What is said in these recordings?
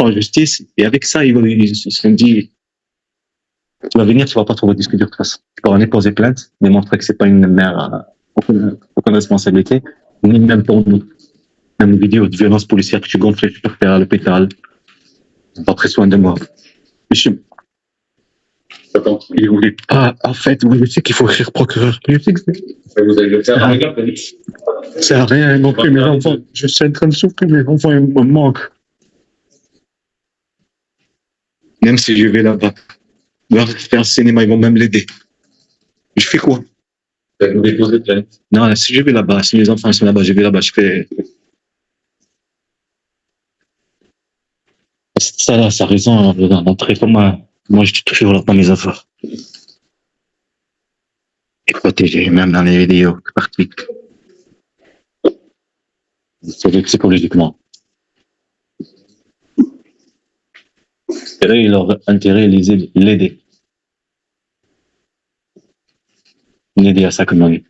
en justice, et avec ça, ils se sont dit, tu vas venir, tu vas pas trouver de disque dur de toute façon. Tu peux aller poser plainte, démontrer que c'est pas une mère aucune responsabilité, ni même pour nous. Même une vidéo de violence policière que tu gonfles, tu peux faire à l'hôpital. Pas pris soin de moi. Monsieur, il voulait pas, en fait, oui, je sais qu'il faut écrire procureur. Je sais que Vous allez le faire avec la police. c'est à rien non plus, mes enfants. Je suis en train de souffrir, mes enfants, ils me manquent. Même si je vais là-bas, ils vont faire un cinéma, ils vont même l'aider. Je fais quoi? Vous déposez plainte. Non, si je vais là-bas, si mes enfants sont là-bas, je vais là-bas, je fais. Ça, là, ça a raison d'entrer comme moi, je suis toujours là dans mes affaires. Et protégé, même dans les vidéos, parties. C'est psychologiquement. Et là, il leur intérêt l'aider. L'aider à s'accommoder.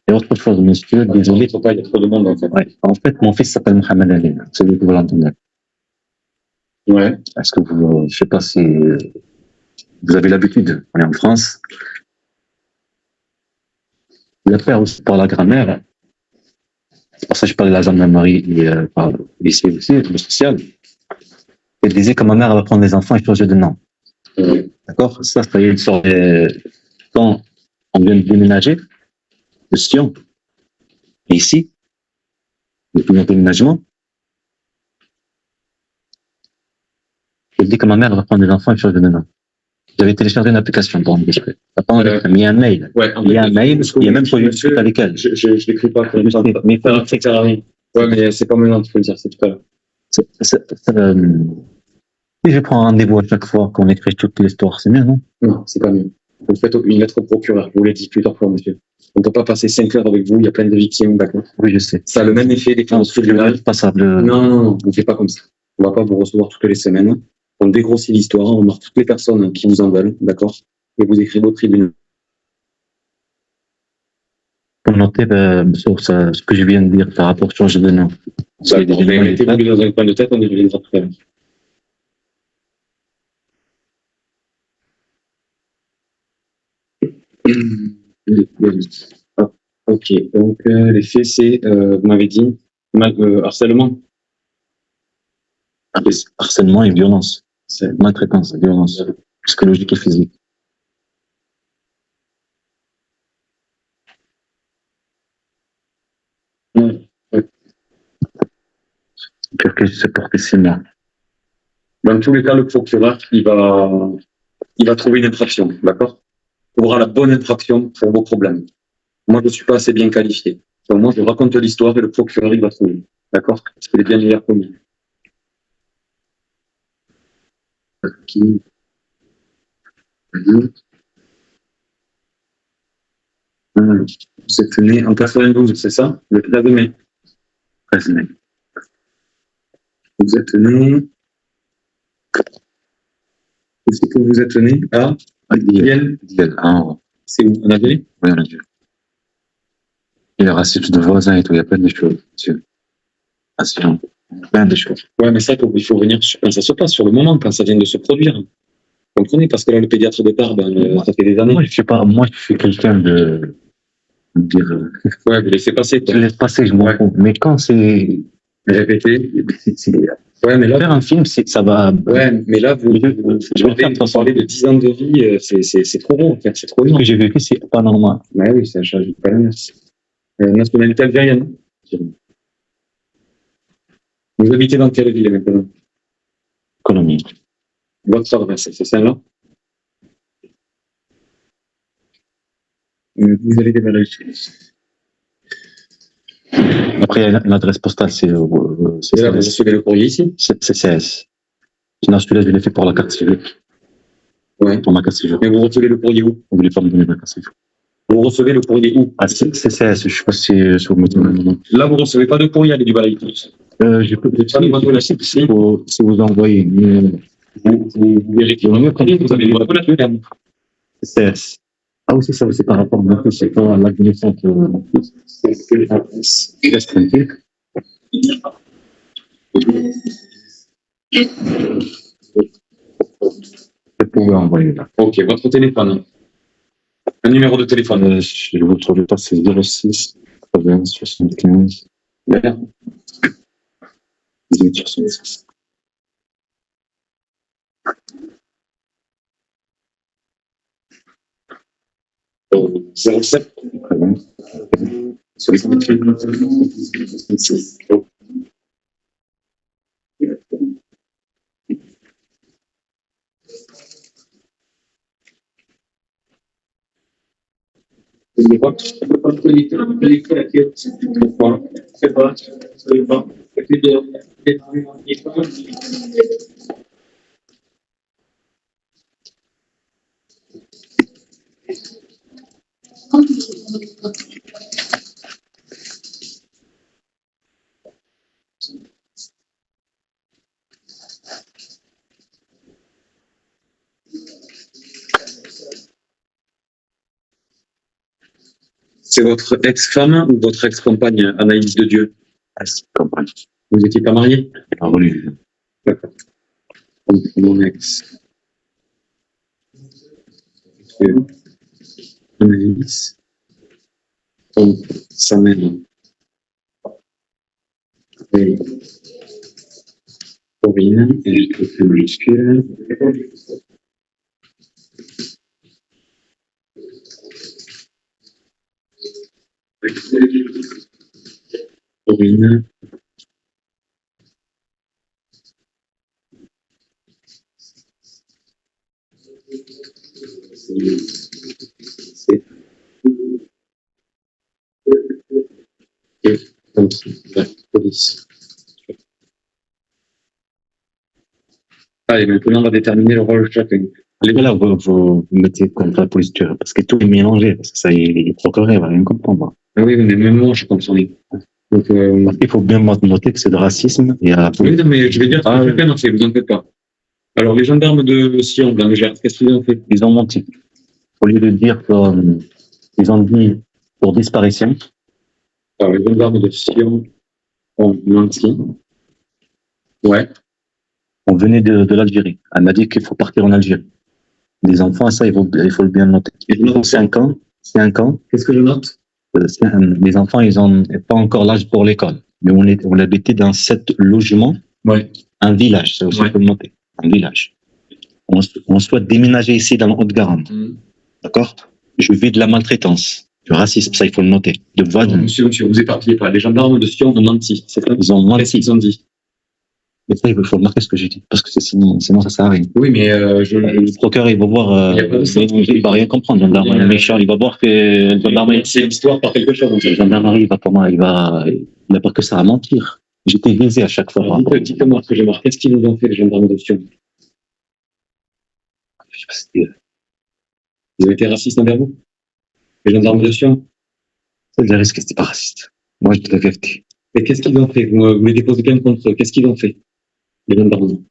Et autre chose, monsieur, désolé. Il y a trop de monde en fait. Ouais. En fait, mon fils s'appelle Mohamed Ali, celui que vous l'entendez. Ouais. Est-ce que vous, je sais pas si vous avez l'habitude, on est en France. Le père aussi par la grand-mère. C'est pour ça que je parlais de la gendarmerie et par lycée aussi, le social. Elle disait que ma mère va prendre des enfants et changer de nom. D'accord? Ça y est, sur quand on vient de déménager de Sion, et ici, depuis mon déménagement, elle dit que ma mère va prendre des enfants et changer de nom. J'avais téléchargé une application pour enregistrer. Il y a un mail. Ouais, il y a un mail, il y a même pas eu de avec elle. Je l'écris pas. Mais ça sert à rien. Ouais, mais c'est pas maintenant qu'il faut le dire, c'est tout à l'heure. Si je prends un rendez-vous à chaque fois qu'on écrit toute l'histoire, c'est mieux, non? Non, c'est pas mieux. Vous faites une lettre au procureur, je vous l'ai dit plusieurs fois, monsieur. On ne peut pas passer 5 heures avec vous, il y a plein de victimes, d'accord? Oui, je sais. Ça a le même effet des finances tribunales. Pas ça. Non, on ne fait pas comme ça. On ne va pas vous recevoir toutes les semaines. On dégrossit l'histoire, on marque toutes les personnes qui vous en veulent, d'accord? Et vous écrivez au tribunal. Pour noter sur ce que je viens de dire par rapport au changer de nom. Mettez-vous dans un coin de tête, on y reviendra tout à l'heure. Ok, donc les faits, c'est, vous m'avez dit, harcèlement. Harcèlement et violence. C'est maltraitance et violence psychologique et physique. Pire que c'est porté 6 mois. Dans tous les cas, le procureur, il va trouver une infraction, d'accord? Il aura la bonne infraction pour vos problèmes. Moi, je ne suis pas assez bien qualifié. Donc, moi, je raconte l'histoire et le procureur, il va trouver. D'accord? Parce qu'il est bien meilleur que moi. Qui? Vous êtes né en 92, c'est ça? Le 13 mai. 13 mai. Vous êtes né. Où c'est que vous êtes né? À Diel. C'est où? En Algérie? Oui, en Algérie. Il y a raciste de voisins et tout, il y a plein de choses, monsieur. Racisme, plein de choses. Ouais, mais ça, il faut venir quand ça se passe, sur le moment, quand ça vient de se produire. Vous comprenez? Parce que là, le pédiatre de part, ça fait des années. Moi, je suis quelqu'un de dire. Ouais, vous laissez passer. Je laisse passer, je m'en fous. Mais quand c'est répété, ouais, mais là, faire un film, ça va. Ouais, mais là, vous parlez de 10 ans de vie, c'est trop long, en fait, c'est trop long. Ce que j'ai vécu, c'est pas normal. Ouais, oui, ça change pas la nationalité algérienne. Vous habitez dans quelle ville maintenant? Colombie. Votre adresse, c'est celle-là? Vous avez des vérifiés. Après, il y a une adresse postale, c'est là, vous recevez le courrier ici? C'est CS. Sinon, celui-là, je l'ai fait pour la carte civile. Ouais. Pour ma carte civile. Mais vous recevez le courrier où? Vous voulez pas me donner ma carte civile? Vous recevez le courrier où? Ah, c'est CS, je sais pas si vous me donnez. Là, vous recevez pas de courrier, allez du balai. Je peux peut-être si vous envoyez. Vous vérifiez le courrier, vous avez le CS. Ah oui, c'est ça, c'est par rapport à mon fils, c'est pas la connaissance. Reste tranquille. Vous pouvez envoyer là. Ok, votre téléphone. Un numéro de téléphone. Je vous trouve pas, c'est 06 80 75 D'accord. 18 66. Oh, 07 80. 68 66. Oh. C'est quoi? Pourquoi? C'est votre ex-femme ou votre ex-compagne, Anaïs de Dieu? Ah, c'est campagne. Vous n'étiez pas marié? Pas voulu. D'accord. Donc, mon ex. Anaïs. Donc, ça mène. Et Corinne, et je fais majuscule. Corinne. C'est. Et donc, la police. Allez, maintenant, on va déterminer le rôle de chacun. Là, vous mettez contre la posture, parce que tout est mélangé, parce que ça, il procureur, il va rien comprendre. Ah oui, mais même moi, je comprends rien. Donc, Parce qu'il faut bien noter que c'est de racisme, et à oui, non, mais je vais dire ce que Ah, chacun en fait, vous en faites pas. Alors, les gendarmes de Sion, dans le Gers, qu'est-ce qu'ils ont fait? ils ont menti. Au lieu de dire qu'ils ont dit pour disparition, Alors, les gendarmes de Sion ont menti. Ouais. on venait de l'Algérie. Elle m'a dit qu'il faut partir en Algérie. Les enfants, ça, il faut le bien noter. Ils ont 5 ans. 5 ans. Qu'est-ce que je note? Les enfants, ils ont pas encore l'âge pour l'école. Mais on habitait dans 7 logements, Ouais. un village, ça aussi, il faut le noter. Un village. On souhaite déménager ici dans le Haut-de-Garonne. D'accord? Je vis de la maltraitance, du racisme, ça, il faut le noter. De voisins. Monsieur, vous éparpillez pas. Les gendarmes de Sion ont menti. C'est ça? Ils ont menti. Qu'est-ce qu'ils ont dit? Mais ça, il faut marquer ce que j'ai dit, parce que sinon, ça sert à rien. Oui, mais Le procureur, il va voir, Il y a pas de sens. il va rien comprendre. Le gendarme, est méchant, il va voir que le gendarme, c'est l'histoire par quelque chose. le gendarmerie, il n'a pas que ça à mentir. J'étais visé à chaque fois. Dites-moi ce que j'ai marqué. Qu'est-ce qu'ils nous ont fait, les gendarmes de Sion? Je sais pas si c'était- Ils ont été racistes envers vous? Les gendarmes de Sion? C'est le risque, c'était pas raciste. Moi, je dis la vérité. Mais qu'est-ce qu'ils ont fait? Vous les déposez bien contre eux. Qu'est-ce qu'ils ont fait? Les gendarmes.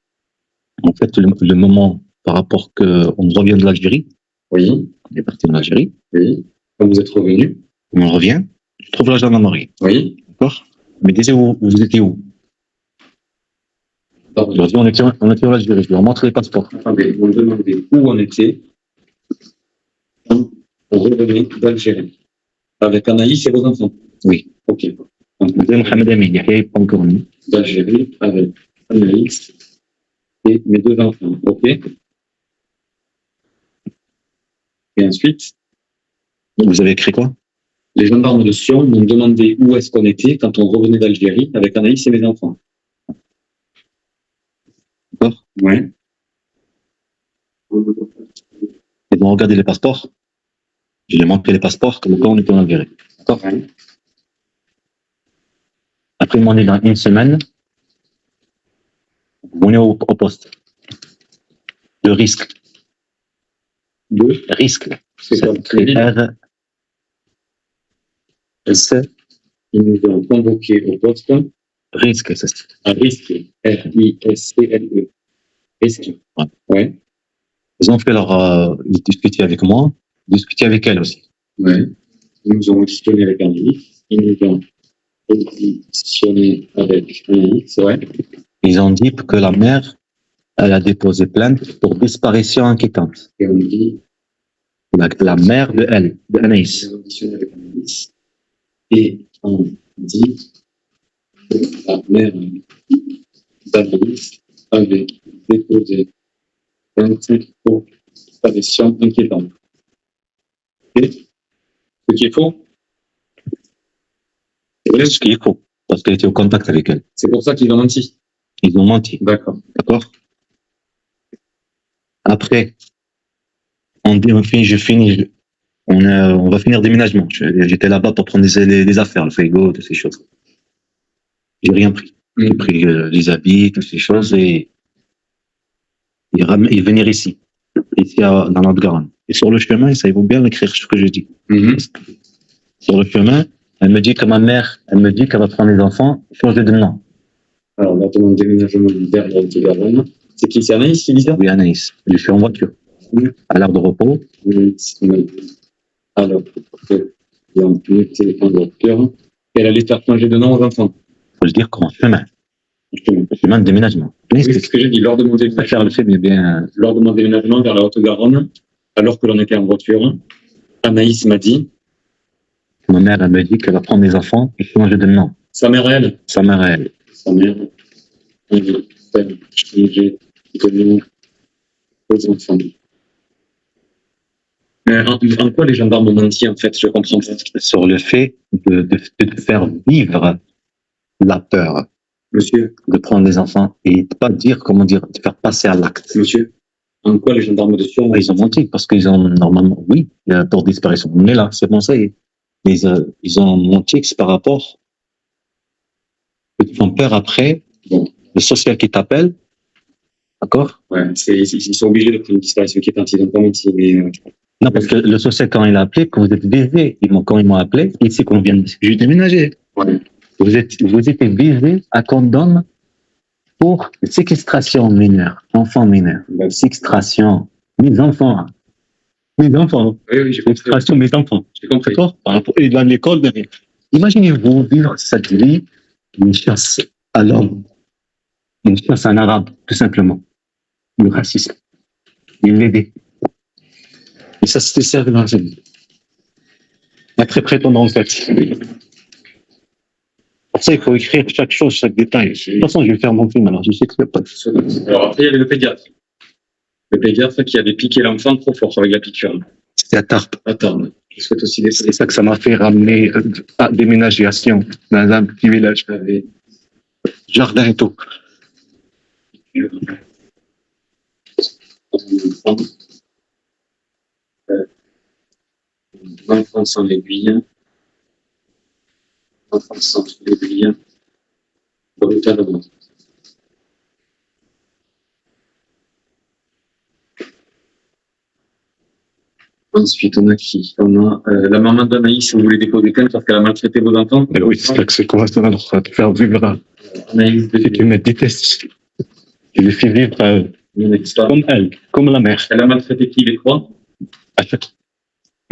En fait, le moment par rapport qu'on revient de l'Algérie, Oui. on est parti de l'Algérie, Oui. Quand vous êtes revenu. on revient, je trouve la gendarmerie. Oui. D'accord? Mais déjà, vous étiez où? Pardon. Je leur dis, on était en Algérie, je leur montre les passeports. Attendez, vous me demandez où on était quand on revenait d'Algérie. Avec Anaïs et vos enfants. Oui. Ok. Donc, vous avez Mohamed Amin, Yahya, il pas encore né. D'Algérie avec Anaïs et mes 2 enfants. Ok. Et ensuite, Vous avez écrit quoi? les gendarmes de Sion m'ont demandé où est-ce qu'on était quand on revenait d'Algérie avec Anaïs et mes enfants. D'accord? Ouais. Ils vont regarder les passeports. Je leur montré les passeports, comme quoi on était en Algérie. D'accord? Ouais. Après, ils m'ont dit dans une semaine, vous venez au poste. Le risque. Deux. Risque. C'est quoi? R. S. Ils nous ont convoqués au poste Risque, c'est ça. à risque. R-I-S-C-L-E. Risque. Ouais. Ouais. Ils ont fait ils discutaient avec moi, ils discutaient avec elle aussi. Ouais. Ils nous ont auditionné avec Anaïs. Ils nous ont auditionné avec Anaïs. Ouais. Ils ont dit que la mère, elle a déposé plainte pour disparition inquiétante. Et on dit, La mère de elle, de Anaïs. auditionné avec Anaïs. Et on dit que la mère d'Anaïs avait déposé plainte pour disparition inquiétante. Et ce qui est faux, C'est ce qu'il faut, parce qu'elle était au contact avec elle. c'est pour ça qu'ils ont menti. Ils ont menti, D'accord. d'accord? Après, on dit, on va finir déménagement. J'étais là-bas pour prendre les affaires, le frigo, toutes ces choses. J'ai rien pris. J'ai pris les habits, toutes ces choses, et venir ici dans notre Garonne. Et sur le chemin, ça, il faut bien écrire ce que je dis. Sur le chemin, elle me dit que ma mère, elle me dit qu'elle va prendre les enfants, changer de nom. Alors, on va demander déménagement vers le Garonne. C'est qui? C'est Anaïs qui dit ça? Oui, Anaïs. Je suis en voiture. À l'heure de repos. Alors, ils ont mis le téléphone de voiture. Elle allait faire changer de nom aux enfants. Faut se dire qu'en chemin. Chemin de déménagement. Oui, c'est ce que j'ai dit. Lors de mon Faire déménagement, le fait, mais bien. lors de mon déménagement vers la Haute-Garonne, alors que l'on était en voiture, Anaïs m'a dit, Ma mère, elle me dit qu'elle va prendre les enfants et changer de nom. sa mère elle, Sa mère, elle. sa mère, elle veut faire changer de nom aux enfants. Mais en quoi les gendarmes ont menti, en fait? Je comprends pas. Sur le fait de faire vivre la peur Monsieur, de prendre les enfants et pas dire, comment dire, de faire passer à l'acte. monsieur, en quoi les gendarmes de Sion Ils ont menti parce qu'ils ont normalement, oui, pour disparition. On est là, c'est bon, ça y est. Ils ont menti que c'est par rapport. Ils font peur après. Bon. Le social qui t'appelle, d'accord? Ouais, ils sont obligés de prendre une disparition qui est partie, ils n'ont pas menti, mais Non, parce que le social, quand il a appelé, quand vous êtes visé, quand ils m'ont appelé, ici qu'on vient de j'ai déménagé. ouais. Vous êtes visé à condom pour séquestration mineure, enfants mineurs. Séquestration, mes enfants. Mes enfants. Oui, oui, j'ai compris. Séquestration, mes enfants. J'ai compris. D'accord? Par rapport, et dans l'école, imaginez-vous vivre cette vie, une chasse à l'homme, une chasse à un arabe, tout simplement. Le racisme. Il l'aidait. Et ça, c'était servi dans la vie. Très prétendant, en fait. Pour ça, il faut écrire chaque chose, chaque détail. De toute façon, je vais faire mon film, alors je sais que c'est pas. Alors après, il y avait le pédiatre. Le pédiatre qui avait piqué l'enfant trop fort avec la piqûre. C'était à Tarpe. Attends, je souhaite aussi des C'est ça que ça m'a fait ramener à déménager à Sion, dans un petit village. avec Jardin et tout. l'enfant sans l'aiguille. L'enfant sans l'aiguille. Brutalement. Ensuite, on a qui? On a la maman d'Anaïs, vous voulez déposer plainte parce qu'elle a maltraité vos enfants? Mais oui, c'est là que c'est quoi ça, alors, ça va te faire vivre. Anaïs, Si tu me détestes, tu le fais vivre comme elle, comme la mère. elle a maltraité qui, les trois?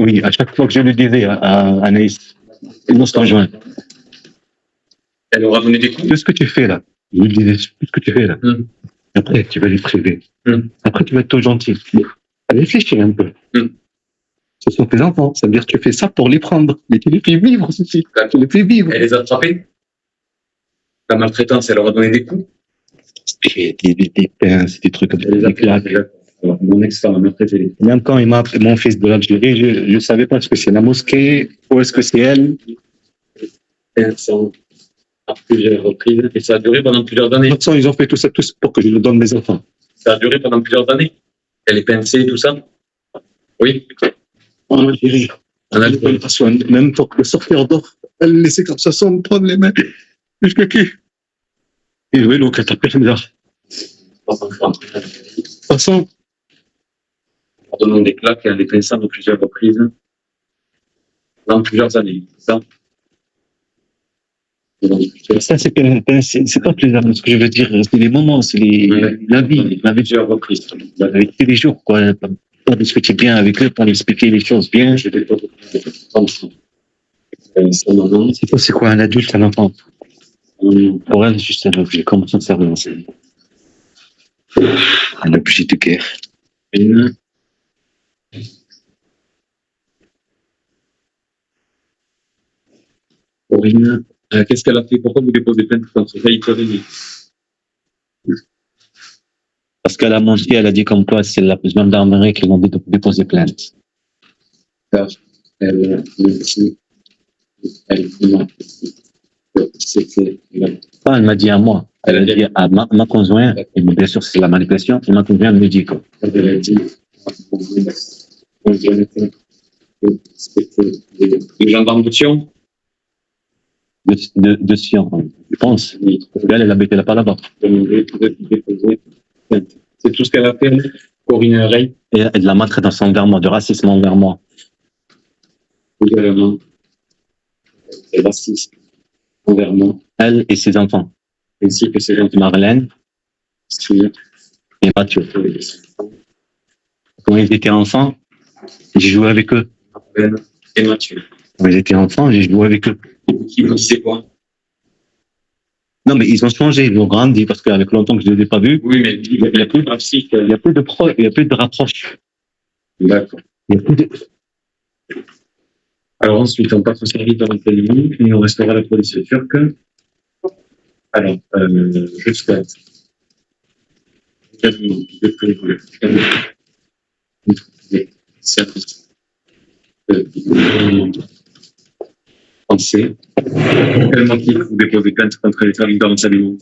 Oui, à chaque fois que je le disais à Anaïs, il nous se rejoint. Elle aura donné des coups? Qu'est-ce que tu fais là? Je lui disais, qu'est-ce que tu fais là? Après, tu vas les priver. Après, tu vas être tout gentil. Réfléchis un peu. Ce sont tes enfants. Ça veut dire que tu fais ça pour les prendre. Mais tu les fais vivre, ceci. Tu les fais vivre. Elle les a attrapés? La maltraitance, elle leur a donné des coups? Des pinces, des trucs comme ça. Elle les a Des claques. Alors, mon ex-femme a maltraité. Même quand il m'a appelé mon fils de l'Algérie, je ne savais pas est-ce que c'est la mosquée ou est-ce que c'est elle. Elles sont à plusieurs reprises et ça a duré pendant plusieurs De années. toute façon, ils ont fait tout ça tous pour que je le donne mes enfants. Ça a duré pendant plusieurs années. Elle est pincée, tout ça? Oui. En Algérie. En Algérie. Même pour le sortir d'or, elle laissait comme ça sans me prendre les mains. Jusqu'à qui? Et oui, donc elle t'a permis là. De toute façon, En donnant des claques, elle est pincée de plusieurs reprises. Dans plusieurs années. Ça? ça c'est pas plaisant. Ce que je veux dire, c'est les moments, c'est la vie. Plusieurs reprises. Avec tous les jours, quoi. Pas discuter bien avec eux, pour expliquer les choses bien. Je vais pas vous prendre. C'est maman. C'est quoi un adulte, un enfant? Pour elle, juste j'ai commencé à faire de l'enseignement. Depuis de guerre. Corinne, qu'est-ce qu'elle a fait? Pourquoi vous déposez plainte contre Faïd Corinne? Parce qu'elle a menti, elle a dit comme quoi c'est la gendarmerie qui l'ont dit de déposer plainte. Car elle a menti. Elle a c'était Pas, elle m'a dit à moi. Elle a dit à ma conjointe, et bien sûr c'est la manipulation, et ma conjointe me dit quoi. elle a dit c'était les gendarmes de Sion. De Sion, je pense. Elle habitait là pas là-bas. C'est tout ce qu'elle a fait, Corinne Rey. Et de la maltraitance envers moi, de racisme envers moi. Également, c'est raciste envers moi, Elle et ses enfants. ainsi que ses gens Marlène et Mathieu. Quand ils étaient enfants, j'ai joué avec eux. Marlène et Mathieu. Quand ils étaient enfants, j'ai joué avec eux. Qui vous disait quoi? Non, mais ils ont changé, ils ont grandi parce qu'avec longtemps que je ne les ai pas vus, Oui, mais il n'y a plus de raciste. il n'y a plus de rapproche. D'accord. Il y a plus de... Alors ensuite, on passe au service de renseignement et on restera la police turque. Alors, je souhaite également de prévoir les services français. Quel motif vous déposez plainte contre les services de renseignement?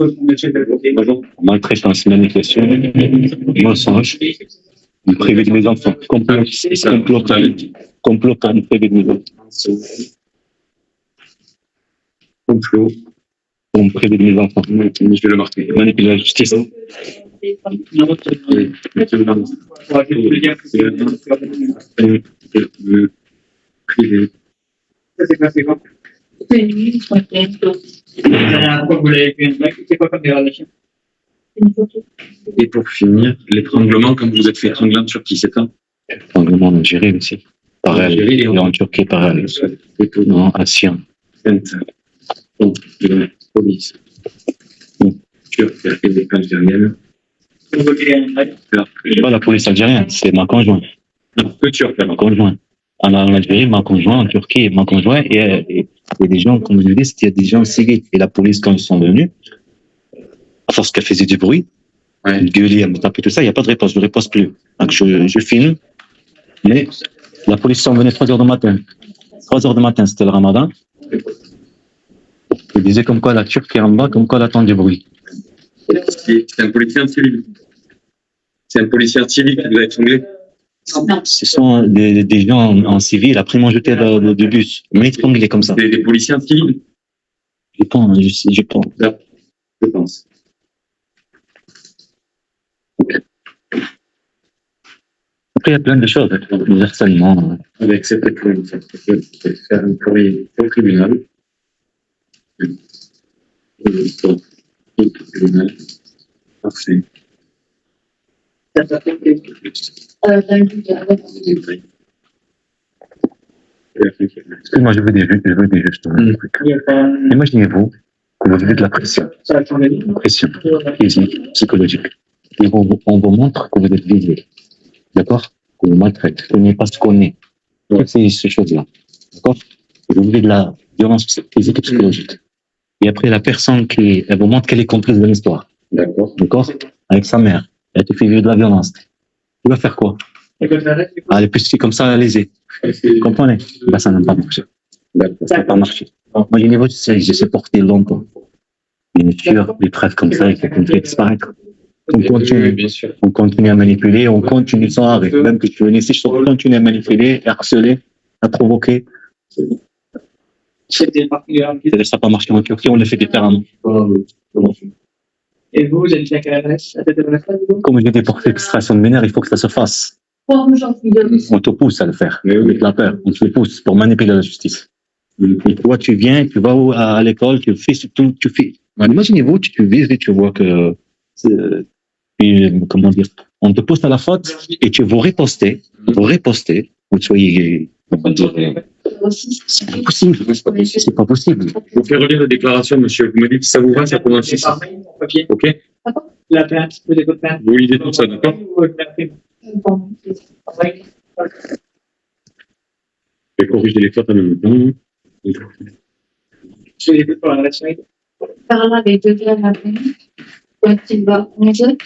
Bonjour. Maltraitance, manipulation, mensonge, me priver de mes enfants. Complot pour me priver de mes enfants. Complot. Pour me priver de mes enfants. Je vais le marquer. Manipuler la justice. Privé. Et pour finir, l'étranglement, comme vous êtes fait étrangler en Turquie, c'est ça? Étranglement en Algérie aussi. Pareil. Et en Turquie, pareil. Non, à Sion. Plainte contre la police turque et algérienne. Pas la police algérienne, c'est ma conjointe. Non, que turc, Ma conjointe. En Algérie, ma conjointe, en Turquie, ma conjointe. Et il y a des gens, comme je le dis, il y a des gens civils. Et la police, quand ils sont venus, à force qu'elle faisait du bruit, Ouais. elle gueulait, elle me tapait, tout ça, il n'y a pas de réponse, je ne réponds plus. Donc je filme, mais la police sont venus 3 heures du matin. 3 heures du matin, c'était le ramadan. Ils disaient comme quoi la Turque est en bas, comme quoi elle attend du bruit. C'est un policier en civil. C'est un policier en civil qui vous a étranglé. Ce sont des gens en civil, après ils m'ont jeté du bus, mais étranglé comme ça. Des policiers en civil. Je pense. Je pense. Après, il y a plein de choses, le harcèlement. Avec cette plainte, je vais faire un courrier au tribunal. Au tribunal. Parfait. Excuse-moi, je veux des justes. Imaginez-vous que vous vivez de la pression physique, psychologique. Et on vous montre que vous êtes visé. D'accord? Qu'on vous maltraite, qu'on n'est pas ce qu'on est. Toutes ces choses-là. D'accord? Et vous vivez de la violence physique et psychologique. Et après, la personne elle vous montre qu'elle est complice de l'histoire. D'accord. D'accord? Avec sa mère. Elle te fait vivre de la violence. Tu vas faire quoi? Elle est plus comme ça, lésée. Vous comprenez? Ben, ça n'a pas marché. Ça n'a pas marché. Moi, j'ai supporté longtemps. Bien sûr, des trêves comme ça, il faut qu'on fait disparaître. On continue à manipuler, on continue sans arrêt. Même que tu venais ici, je continue à manipuler, à harceler, à provoquer. Ça n'a pas marché en Turquie, on le fait différemment. Et vous êtes à quelle adresse? Comme je dis pour l'extraction de mineurs, il faut que ça se fasse. On te pousse à le faire, avec la peur. On te le pousse pour manipuler la justice. Et toi, tu viens, tu vas à l'école, tu fais tout, tu fais. Imaginez-vous, tu vises et tu vois que, comment dire, on te pousse à la faute et tu veux riposter, vous soyez, comment dire, aussi. C'est pas possible. C'est pas possible. Je vous fais relire la déclaration, monsieur. Vous me dites si ça vous va, ça commence ici. Ok? La plainte, vous avez plainte. Vous lisez tout ça, d'accord? Je vais corriger les fautes en même temps. Je l'ai vu pour la nationalité. Par là, les deux grammes à peine. Quand il va 11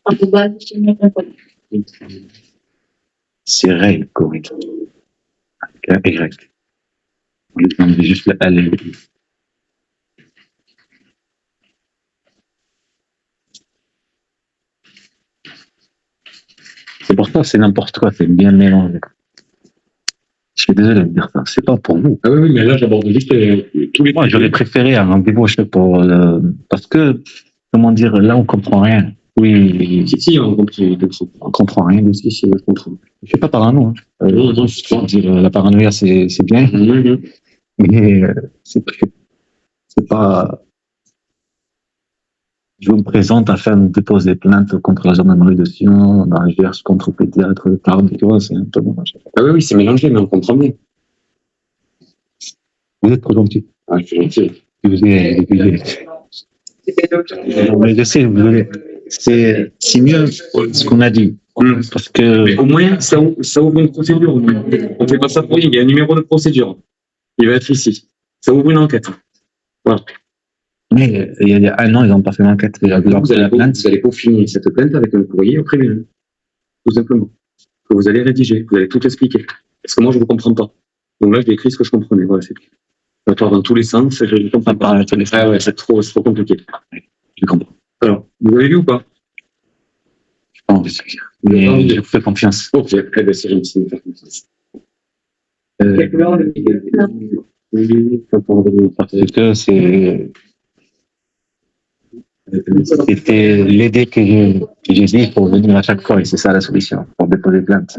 en tout bas, je me répète. C'est Ray, correct. Avec un Y. On lui demande juste le L et le I. C'est pour ça, c'est n'importe quoi, c'est bien mélangé. Je suis désolé de dire ça, c'est pas pour vous. Ah oui, mais là, j'aborde juste tous les. Moi, j'aurais préféré un rendez-vous pour parce que, comment dire, là, on comprend rien. Oui, Si, on comprend. on comprend rien. Si, je comprends. Je fais pas parano. Non, Je veux dire, la paranoïa, c'est bien, mais c'est pas. Je me présente afin de déposer plainte contre la gendarmerie de Sion, dans le Gers, contre le pédiatre, le Tarn, tu vois, c'est un peu dommage. Ah oui, c'est mélangé, mais on comprend bien. Vous êtes trop gentil. Ah, je suis gentil. Vous êtes. Mais je sais, c'est mieux ce qu'on a dit. Parce que. Mais au moins, ça ouvre une procédure. Au moins. On fait pas ça pour rien. Il y a un numéro de procédure. Il va être ici. Ça ouvre une enquête. Voilà. Mais il y a 1 an, ils n'ont pas fait l'enquête. Vous allez peaufiner cette plainte avec un courrier au tribunal. Tout simplement. Que vous allez rédiger. Vous allez tout expliquer. Parce que moi, je ne vous comprends pas. Donc là, j'ai écrit ce que je comprenais. Voilà, c'est tout. Ça part dans tous les sens. Je ne comprends pas. Ah ouais, c'est trop compliqué. Je comprends. Alors, vous avez lu ou pas? Je pense. Mais je vous fais confiance. Ok, eh ben, c'est gentil de me faire confiance. Parce que c'était l'aider que j'ai dit pour venir à chaque fois, et c'est ça la solution, pour déposer plainte.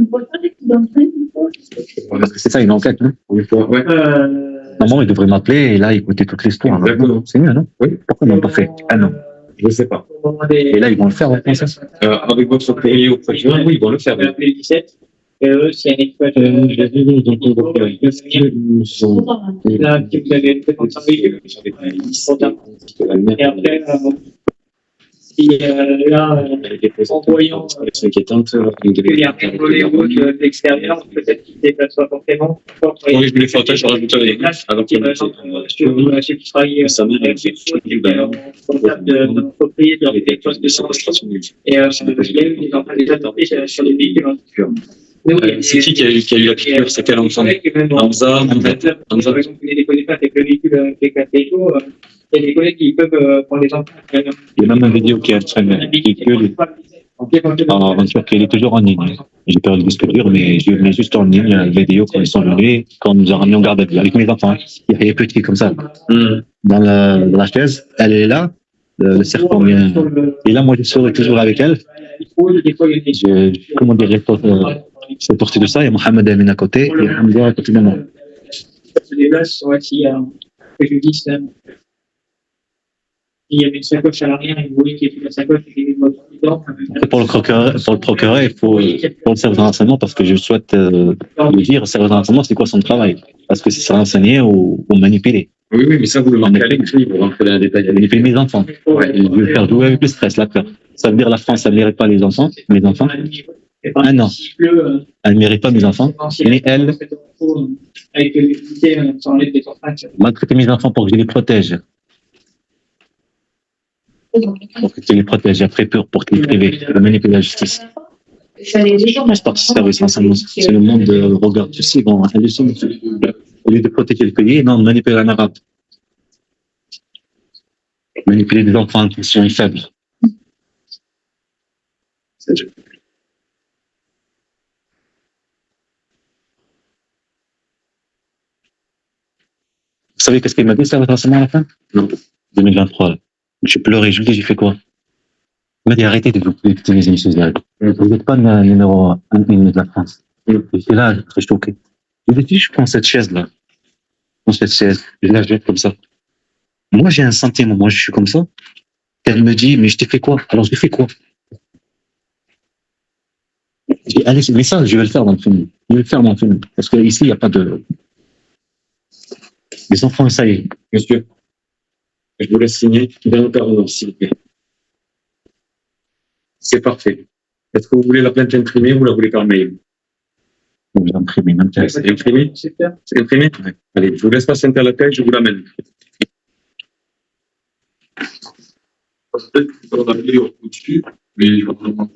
Parce que c'est ça une enquête, non? Ouais. Normalement, il devrait m'appeler et là écouter toute l'histoire. Exactement. C'est mieux, non? Oui. Pourquoi ils n'ont pas fait 1 an? Je ne sais pas. Et là, ils vont le faire, ouais, ça. Avec votre courrier au président, oui, ils vont le faire. Et eux, c'est un exploit. Là, qui vous avez fait en et après, si là, en voyant qu'il y a un volet rouge de l'extérieur, peut-être qu'il ne déplace pas forcément. Oui, je voulais faire je rajouterai. Alors ceux qui travaillent comptable de l'entreprise, des postes de administration. Et il y a eu des entreprises sur les véhicules. C'est qui a eu la piqûre? C'est quel enfant? Hamza, Par exemple, il y a des collègues avec le véhicule qui est cassé, il y a des collègues qui peuvent prendre des enfants. Il y a même une vidéo qui entraîne le véhicule en voiture, qui est toujours en ligne. J'ai peur de discuter, mais je mets juste en ligne la vidéo quand ils sont venus, quand on nous a ramenés en garde à vue avec mes enfants. Il y a petit comme ça. Dans la chaise, elle est là, le serpent vient. Et là, moi, je serai toujours avec elle. Comment dire, je vais porter de ça, il y a Mohamed Amin à côté, et Hamza à côté de moi. S'il y a un préjudice, il y avait une sacoche à l'arrière, il voulait qu'il y ait la sacoche et qu'il y ait votre dedans. Pour le procureur, il faut le service de renseignement, parce que je souhaite lui dire, le service de renseignement, c'est quoi son travail? Parce que c'est renseigner ou manipuler. Oui, mais ça, vous le marquez à l'écrit, vous rentrez dans les détails. Manipuler mes enfants. Ouais, je vais faire jouer avec le stress, la peur. Ça veut dire la France, elle ne mérite pas mes enfants. 1 an. Elle ne mérite pas mes enfants. Mais elle, maltraiter mes enfants pour que je les protège. Pour que je les protège, après peur pour qu'ils privés, de manipuler la justice. C'est pas que service renseignement, c'est le monde regarde ceci, bon, hallucine. Au lieu de protéger le pays, non, manipuler un arabe. Manipuler des enfants qui sont faibles. Vous savez qu'est-ce qu'il m'a dit, ça, votre renseignement à la fin? Non. 2023. J'ai pleuré, je lui ai dit, j'ai fait quoi? Il m'a dit, arrêtez de vous victimiser, M. Zerg. Vous n'êtes pas le numéro 1 de la France. J'étais là, très choqué. Je lui ai dit, je prends cette chaise-là. Je la jette comme ça. Moi, j'ai un sentiment, moi, je suis comme ça. Elle me dit, mais je t'ai fait quoi? Alors, je lui ai fait quoi? Je dis, allez, mais ça, je vais le faire dans le film. Je vais le faire dans le film. Parce qu'ici, il n'y a pas de. Les enfants, ça y est. Monsieur, je vous laisse signer dans le permanent, s'il vous plaît. C'est parfait. Est-ce que vous voulez la plainte imprimée ou vous la voulez par mail? Vous imprimez, maintenant. C'est imprimé? C'est imprimé? Ouais. Allez, je vous laisse patienter à l'accueil, je vous l'amène. Peut-être qu'on va appeler au-dessus, mais je vais vous demander.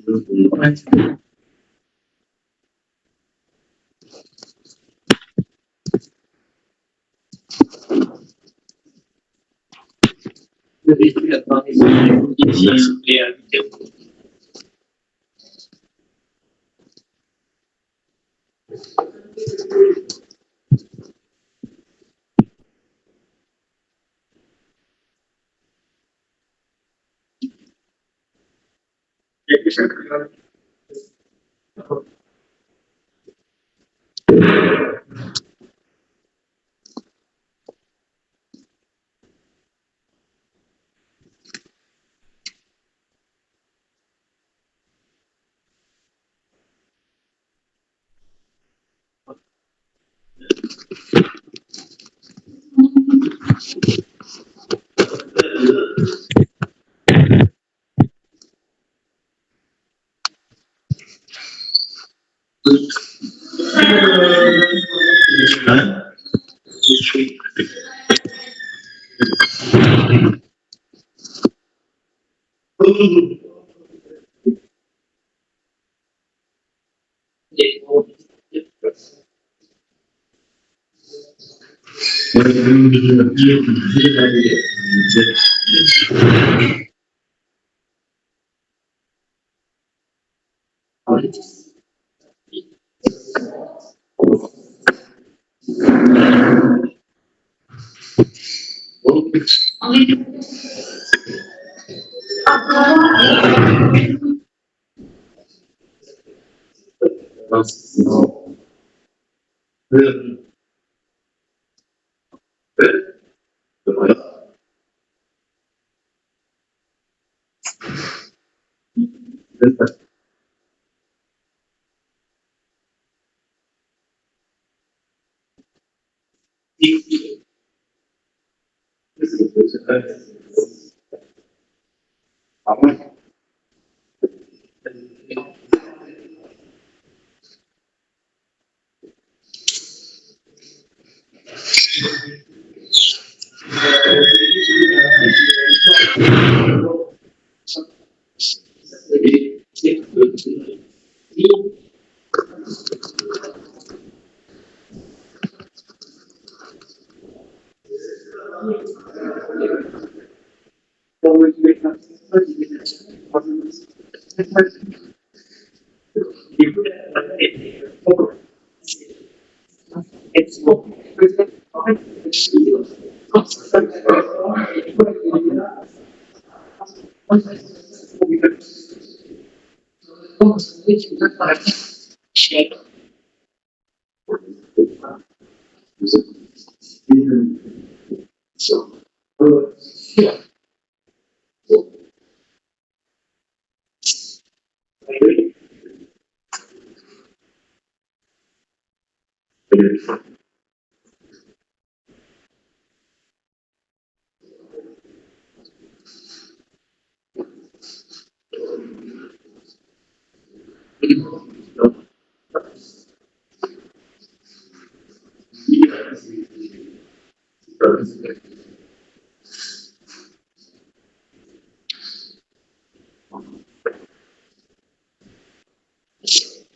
Le véhicule a parlé de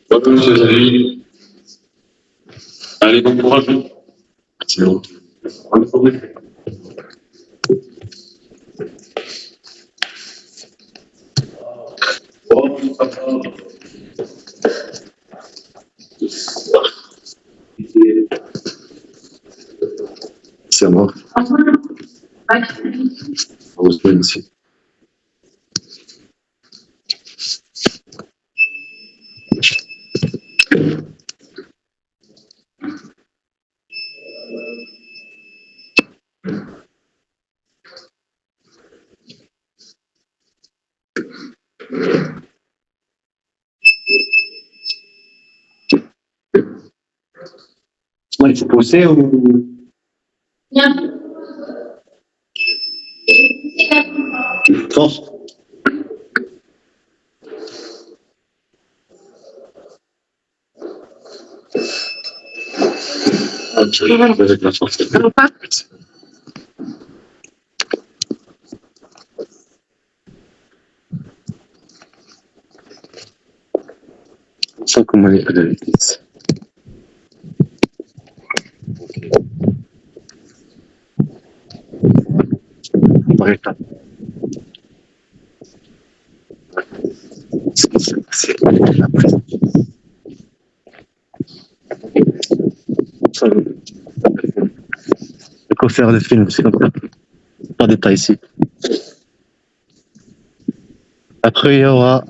Bonjour, monsieur Zali. Allez, bon courage. C'est bon. Bonne journée. C'est à moi. Merci. Moi, il faut pousser ou. Bien. Fort. Avec la force. Ça, comment elle est de vitesse. Par étape. C'est après. Ça, il faut faire le film, c'est comme ça. Pas de détail ici. Après, il y aura.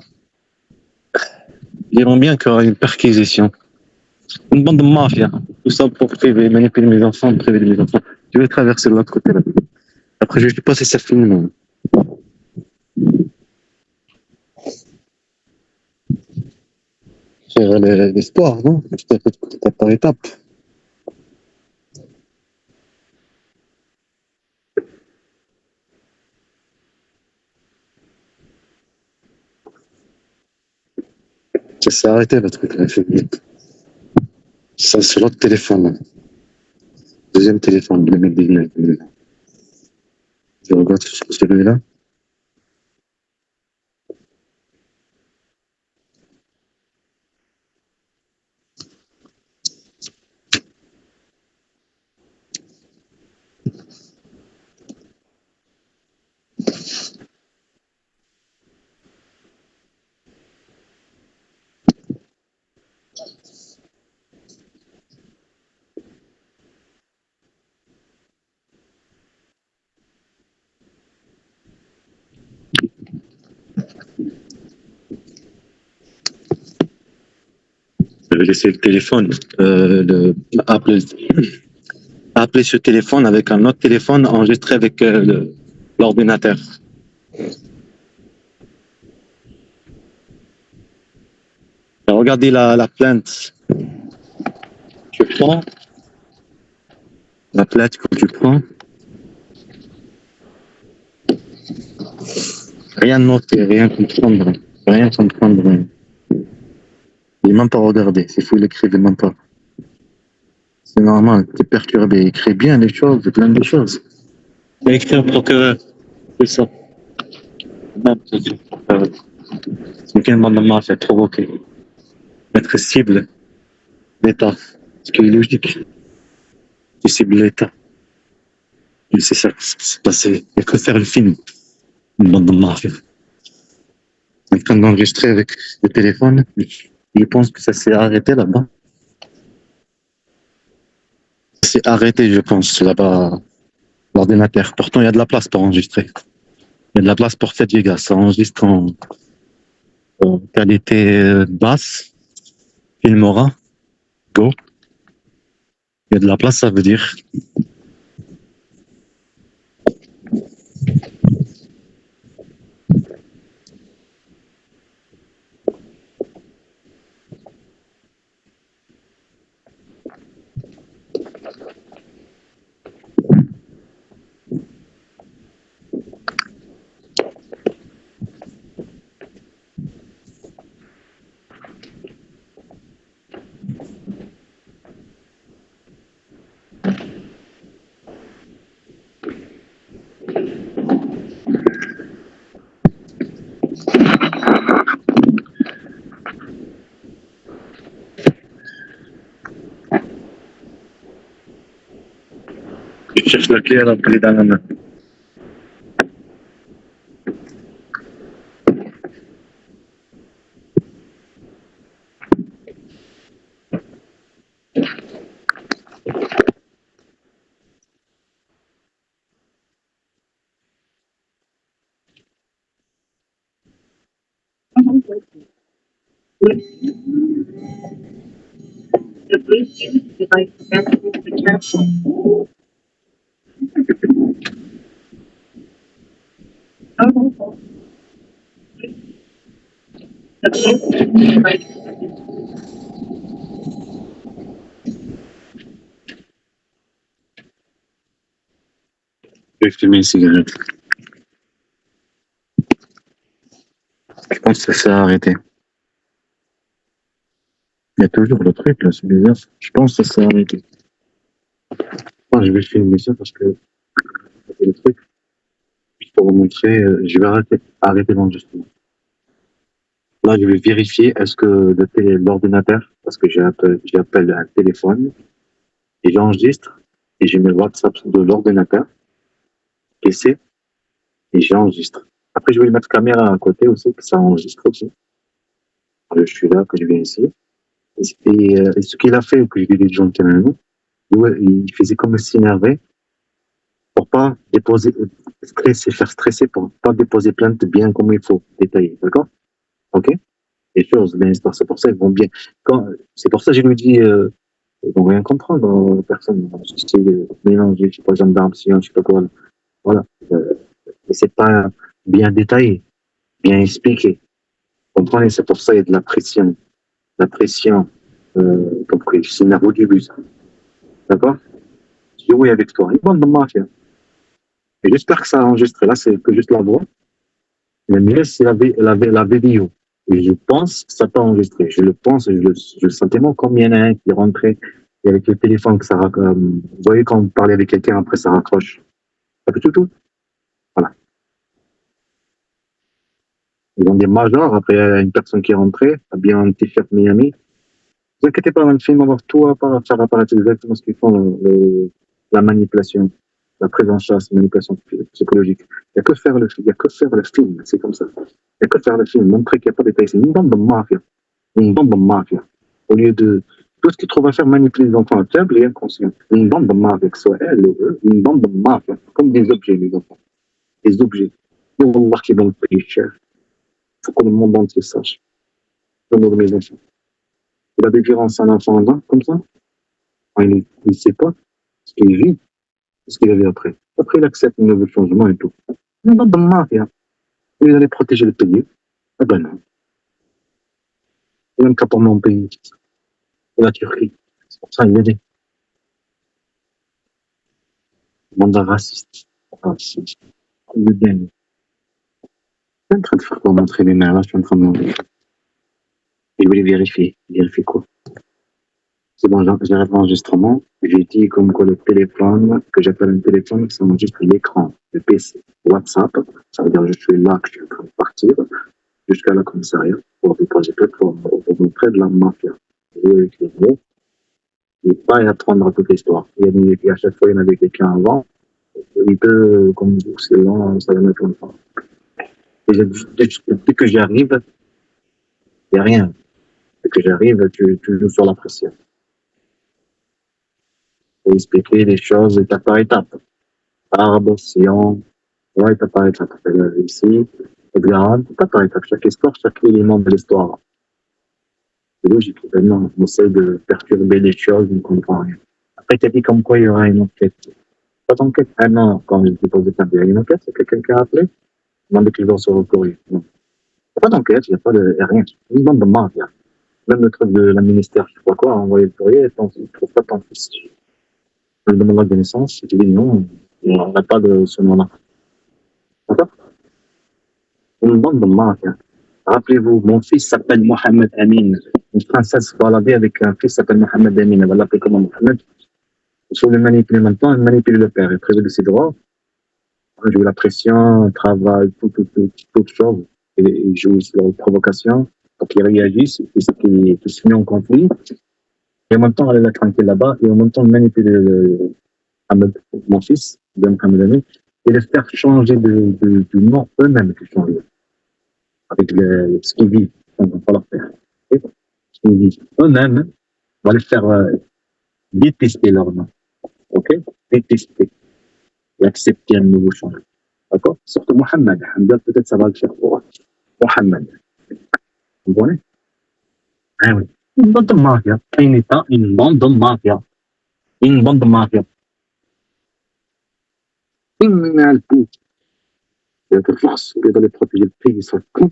Ils diront bien qu'il y aura une perquisition. Une bande de mafia. Tout ça pour manipuler mes enfants, priver de mes enfants. Je vais traverser de l'autre côté là. Après, je ne sais pas si ça filme. Non. Faire l'espoir, non? Étape par étape. Ça s'est arrêté le truc là. Ça, c'est l'autre téléphone. Deuxième téléphone, 2019. Je regarde sur celui-là. Je vais laisser le téléphone. Appeler ce téléphone avec un autre téléphone enregistré avec l'ordinateur. Regardez la plainte. Tu prends la plainte que tu prends. Rien noter, rien comprendre. Rien comprendre. Il n'est même pas regardé. C'est fou, il écrivait même pas. C'est normal, tu es perturbé. Il écrit bien les choses, plein de choses. Il a écrit au procureur. C'est ça. C'est quel moment fait provoquer. Être cible l'État. Ce qui est logique. Tu cibles l'État. C'est ça qui s'est passé. Il faut faire le film. Une bande de mafia. En train d'enregistrer avec le téléphone. Je pense que ça s'est arrêté là-bas. C'est arrêté, je pense, là-bas, l'ordinateur. Pourtant, il y a de la place pour enregistrer. Il y a de la place pour 7 gigas. Ça enregistre en qualité basse. Filmora. Go. Il y a de la place, ça veut dire. Je cherche la clé à la clé dans la main. The Bluetooth device connected to the terminal. The Bluetooth device. Je vais fumer une cigarette. Je pense que ça s'est arrêté. Il y a toujours le truc, là, c'est bizarre. Je pense que ça s'est arrêté. Moi, je vais filmer ça parce que c'est le truc. Juste pour vous montrer, je vais arrêter l'enregistrement. Là, je vais vérifier est-ce que l'ordinateur, parce que j'appelle un téléphone, et j'enregistre, et je mets le WhatsApp de l'ordinateur, PC, et j'enregistre. Après, je vais mettre caméra à côté aussi, que ça enregistre aussi. Je suis là, que je viens ici. Et ce qu'il a fait, que je lui ai dit gentiment, il faisait comme s'énerver pour pas déposer, faire stresser, pour pas déposer plainte bien comme il faut, détaillé, d'accord? Ok? Les choses, bien, c'est pour ça qu'ils vont bien. C'est pour ça que je lui dis, ils vont rien comprendre, personne. C'est mélanger, je sais pas, gendarme, science, je sais pas quoi. Voilà. Et c'est pas bien détaillé, bien expliqué. Vous comprenez? C'est pour ça qu'il y a de la pression. La pression, compris. C'est une au début, ça. D'accord? Je dis oui avec toi. Une bande de mafia. Et j'espère que ça a enregistré. Là, c'est que juste la voix. Le mieux, c'est la vidéo. Et je pense que ça peut enregistrer. Je le pense, je le sens tellement comme il y en a un qui est rentré, et avec le téléphone, que ça vous voyez quand vous parlez avec quelqu'un, après ça raccroche. Ça fait tout. Voilà. Ils ont des majors, après il y a une personne qui est rentrée, habillée en t-shirt Miami. Ne vous inquiétez pas, dans le film, on va tout faire apparaître exactement ce qu'ils font, la manipulation, la prise en chasse, la manipulation psychologique. Il n'y a que faire le film, c'est comme ça. Il n'y a que faire le film, montrer qu'il n'y a pas de détails. C'est une bande de mafia. Une bande de mafia. Au lieu de tout ce qu'ils trouvent à faire, manipuler les enfants faibles et inconscients. Une bande de mafia, que ce soit elle ou eux, une bande de mafia. Comme des objets, les enfants. Des objets. Et Wallah qui vont le payer cher. Il faut que le monde entier sache. Comme nos mes enfants. Il a différence un enfant là, comme ça. Il ne sait pas ce qu'il vit, ce qu'il avait après. Après, il accepte le nouveau changement et tout. Une bande de mafia. Et il allait protéger le pays. Eh ben non. C'est même cas pour mon pays. C'est la Turquie. C'est pour ça qu'il est bande de racistes. Raciste. Le bien. Je suis en train de faire pour montrer mes mains là, je suis en train de montrer. Et je voulais vérifier. Vérifier quoi? C'est bon, j'arrête l'enregistrement. J'ai dit comme quoi le téléphone, que j'appelle un téléphone, ça enregistre l'écran, le PC, WhatsApp. Ça veut dire que je suis là, que je suis en train de partir jusqu'à la commissariat pour déposer pour montrer de la mafia. Et pas à apprendre toute l'histoire. À chaque fois, il y en avait quelqu'un avant. Il peut, comme vous, c'est long, ça va mettre longtemps. Et dès que j'arrive, il n'y a rien. Dès que j'arrive, tu joues sur la pression. Il faut expliquer les choses étape par étape. Arbre, sillon, ouais, étape par étape. Ici, étape par étape. Chaque histoire, chaque élément de l'histoire. C'est logique. Maintenant, on essaie de perturber les choses, on ne comprend rien. Après, tu as dit comme quoi il y aura une enquête. Pas d'enquête. Ah non, quand je dépose des plaintes, il y a une enquête, c'est quelqu'un qui a appelé, demandé qu'ils vont se recourir. Non. Il n'y a pas d'enquête, il n'y a pas de, rien. Une bande de mafia. Même le truc de la ministère, je sais pas quoi, a envoyé le courrier, et il ne trouve pas ton fils. Je lui demande la naissance, je lui dis non, on n'a pas de ce nom-là. D'accord? Une bande de mafia. Rappelez-vous, mon fils s'appelle Mohamed Amin. Une princesse baladée avec un fils qui s'appelle Mohamed Amin. Elle va l'appeler comment Mohamed? Il faut le manipuler maintenant, il manipule le père. Il préserve de ses droits. Il joue la pression, il travaille, toute chose. Il joue sur la provocation pour qu'il réagisse, qu'il se met en conflit. Et en même temps, aller la tranquille là-bas, et en même temps, manipuler mon fils, Mohamed Amin, et le faire changer de nom eux-mêmes qui changent. Avec ce qu'ils vivent, on ne va pas leur faire. Ce qu'ils vivent eux-mêmes, on va les faire détester leur nom. Ok? Détester. Et accepter un nouveau changement. D'accord? Surtout Mohamed. Hamza, peut-être ça va le faire pour Mohamed. Vous comprenez? Ah oui. Une bande de mafia. Un État, une bande de mafia. Une bande de mafia. Une alpou. Il y a de force, au lieu d'aller protéger le pays, ils sont cons.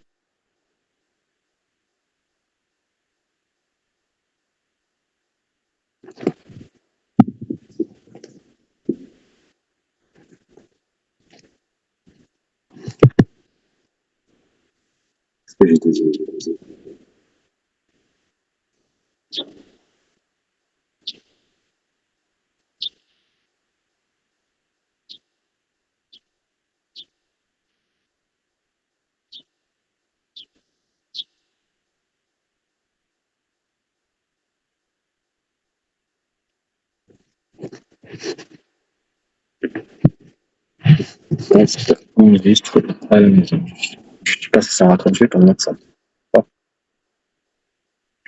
que j'ai des- Ouais, c'est enregistre à la maison. Je sais pas si ça raccroché par WhatsApp. Oh,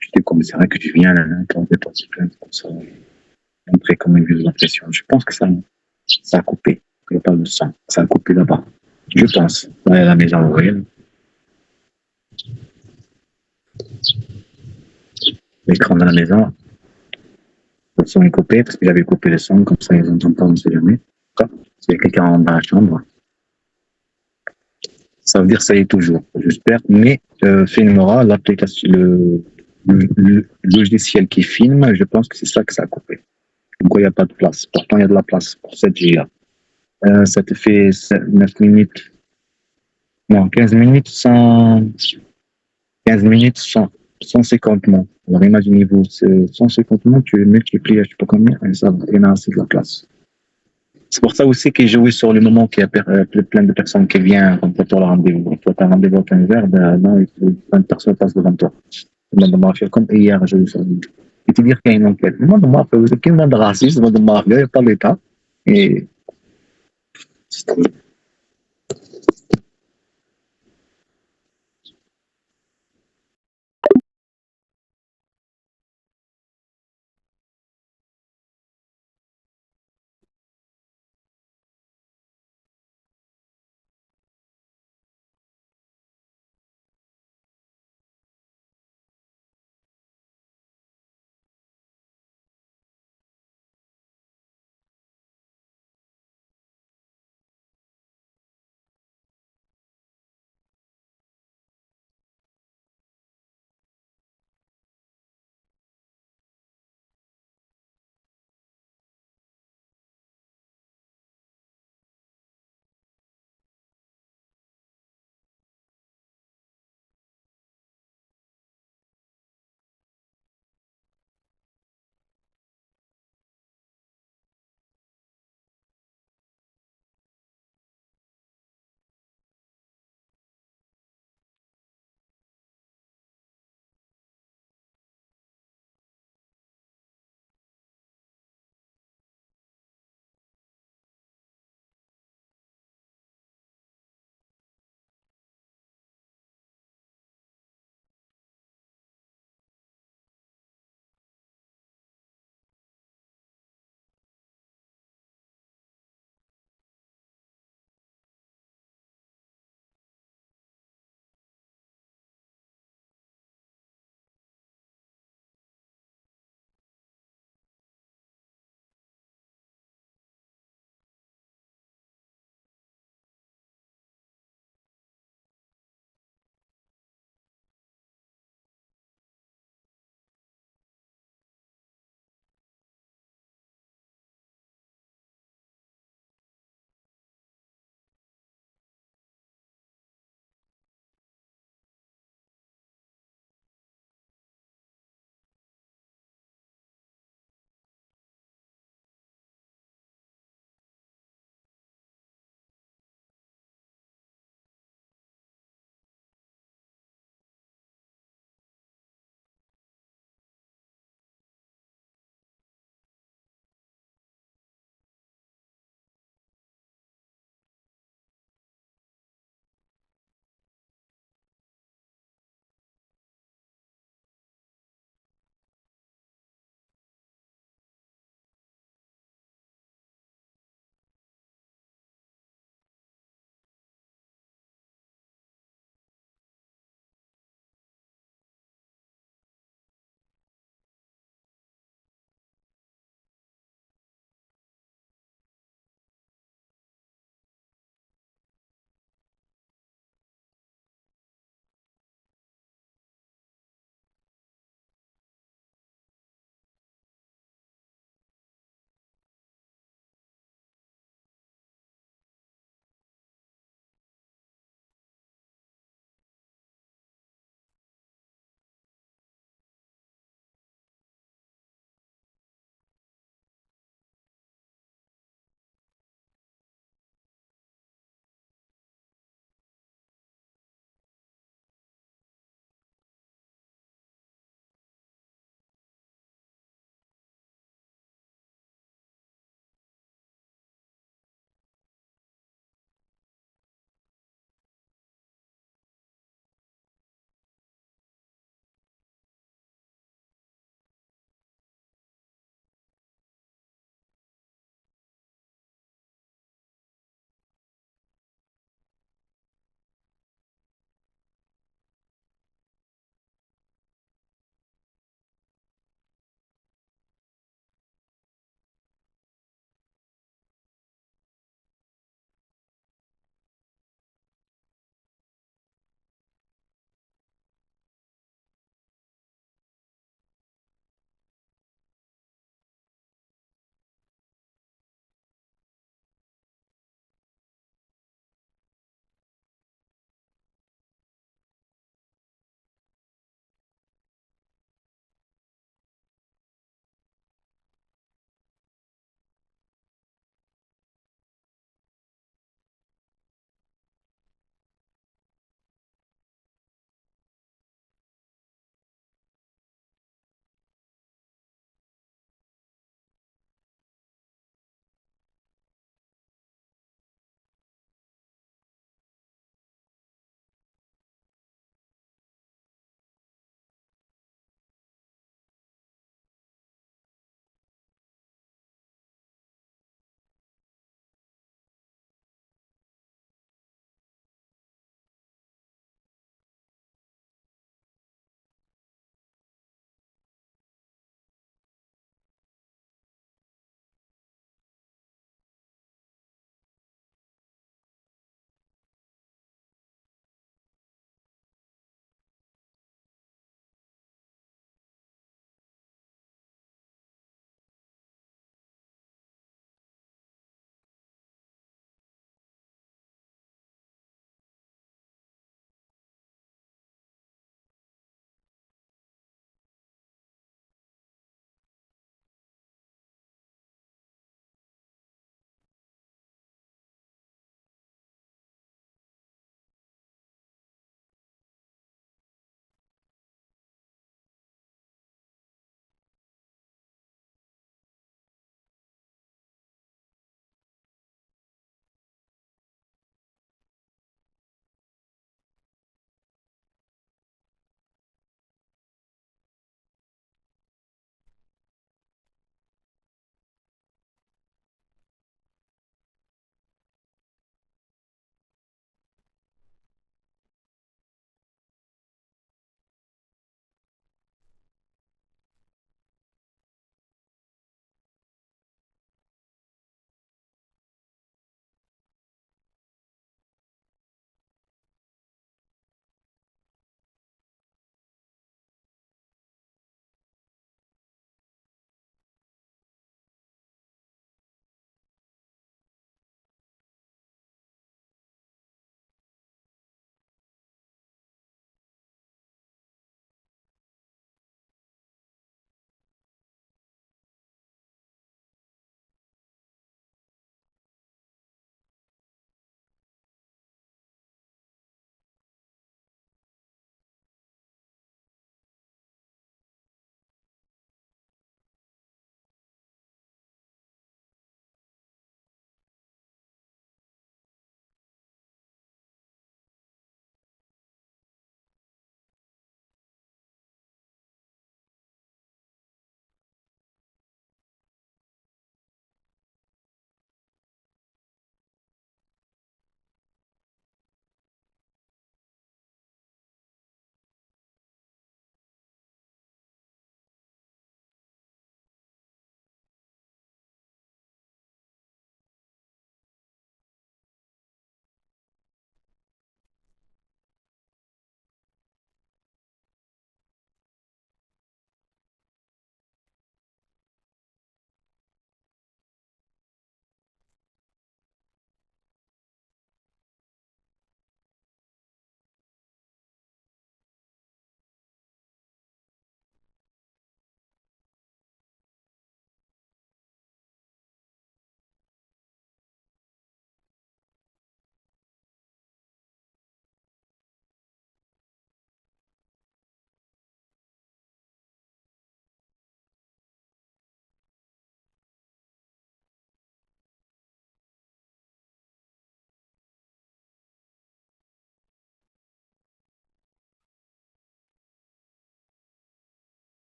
je dis comme c'est vrai que tu viens là, quand on dépense plein comme ça, montrer comme une vue d'impression. Je pense que ça a coupé. Il n'y a pas de son. Ça a coupé là-bas. Je pense. Ouais, à la maison, vous voyez. L'écran de la maison, le son est coupé parce que j'avais coupé le son, comme ça ils n'entendent pas, on ne sait jamais. S'il y a quelqu'un dans la chambre, ça veut dire que ça y est toujours, j'espère. Mais Filmora, l'application, le logiciel qui filme, je pense que c'est ça que ça a coupé. Donc il n'y a pas de place. Pourtant, il y a de la place pour 7 gigas. Ça te fait 9 minutes, non, 15 minutes sans, 15 minutes sans, 150 mots. Alors imaginez-vous, 150 mots, tu le multiplies à je sais pas combien, et ça, il y en a assez de la place. C'est pour ça aussi qu'il jouait sur le moment qu'il y a plein de personnes qui viennent quand tu as le rendez-vous. Toi, tu as un rendez-vous à 15h, ben non, plein de personnes passent devant toi. Le monde de comme hier, j'ai eu ça. Et te dire qu'il y a une enquête. Le monde de mafia, vous êtes quel monde de racisme, le monde de mafia, il n'y a pas d'État. Et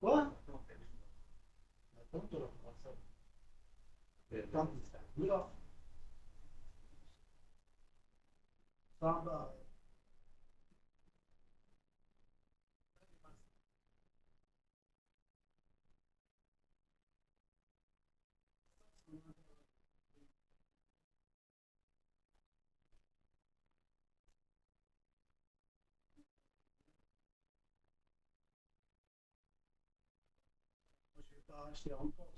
Quoi? Ça va. Je vais pas acheter encore.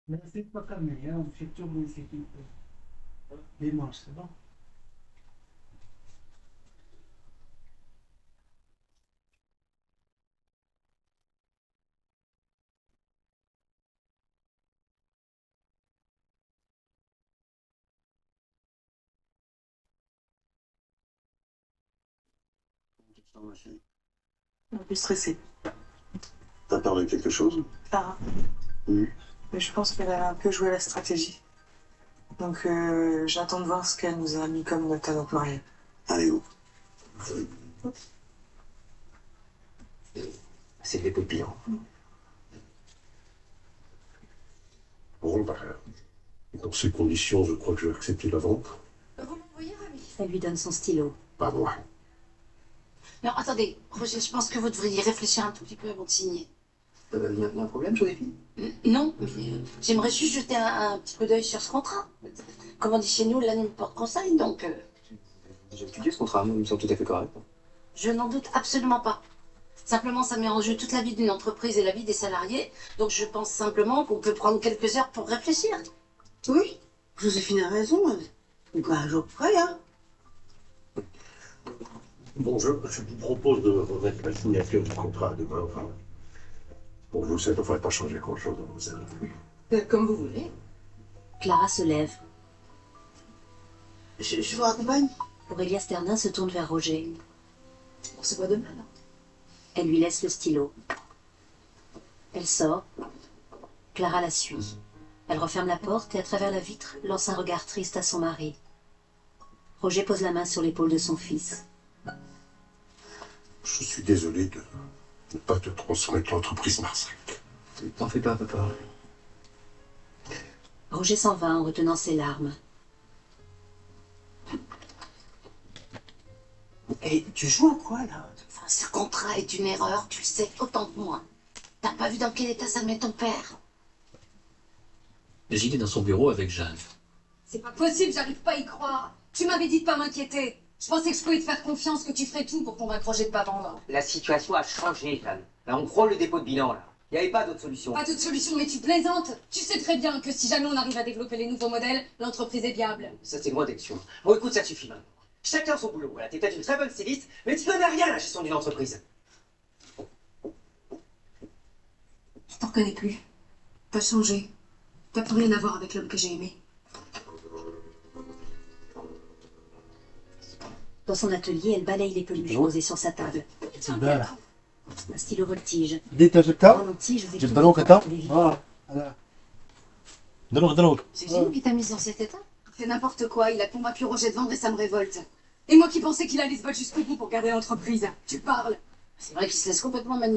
Mais c'est pas comme on fait toujours les équipes. Dimanche, c'est bon. Un peu stressée. T'as peur de quelque chose? Clara. Mhm. Mais je pense qu'elle a un peu joué la stratégie. Donc j'attends de voir ce qu'elle nous a mis comme note à notre mariage. Allez, où? C'est des papillons. Bon, bah, dans ces conditions, je crois que je vais accepter la vente. Vous m'envoyez, Rami? Elle lui donne son stylo. Pas moi. Non, attendez, Roger, je pense que vous devriez réfléchir un tout petit peu avant de signer. Y a un problème, Joséphine? Non, mais j'aimerais juste jeter un petit coup d'œil sur ce contrat. Comme on dit chez nous, l'année porte conseil, donc J'ai étudié ce contrat, il me semble tout à fait correct. je n'en doute absolument pas. Simplement, ça met en jeu toute la vie d'une entreprise et la vie des salariés, donc je pense simplement qu'on peut prendre quelques heures pour réfléchir. Oui, Joséphine a raison. On n'est pas un jour près, hein. Bon, je vous propose de remettre la signature du contrat à demain. Enfin, pour vous, ça ne devrait pas changer grand-chose dans vos avis. Comme vous voulez. Clara se lève. Je vous raccompagne. Aurélia Sternin se tourne vers Roger. Bon, c'est pas de mal. Elle lui laisse le stylo. Elle sort. Clara la suit. Elle referme la porte et, à travers la vitre, lance un regard triste à son mari. Roger pose la main sur l'épaule de son fils. Je suis désolé de ne pas te transmettre l'entreprise Marsac. T'en fais pas, papa. Roger s'en va en retenant ses larmes. Et tu joues à quoi, là? Enfin, ce contrat est une erreur, tu le sais autant que moi. T'as pas vu dans quel état ça met ton père? Gilles est dans son bureau avec Jeanne. C'est pas possible, j'arrive pas à y croire. Tu m'avais dit de pas m'inquiéter. Je pensais que je pouvais te faire confiance, que tu ferais tout pour convaincre Roger de pas vendre. La situation a changé, Jeanne. Là, on frôle le dépôt de bilan, là. Il n'y avait pas d'autre solution. Pas d'autre solution, mais tu plaisantes. Tu sais très bien que si jamais on arrive à développer les nouveaux modèles, l'entreprise est viable. Ça, c'est loin d'être sûr. Bon, écoute, ça suffit maintenant. Chacun son boulot. Voilà, t'es peut-être une très bonne styliste, mais tu connais rien à la gestion d'une entreprise. Je t'en reconnais plus. T'as changé. T'as plus rien à voir avec l'homme que j'ai aimé. Dans son atelier, elle balaye les peluches posées sur sa table. ده Un stylo voltige. دي انت جبتها؟ En entier, je vais جبت لك انت؟ les اه انا دلوك C'est Gilles qui t'a mise dans cet état? Il fait n'importe quoi, il a convaincu Roger de vendre et ça me révolte. Et moi qui pensais qu'il allait se battre jusqu'au bout pour garder l'entreprise. Tu parles. C'est vrai qu'il se laisse complètement manipuler.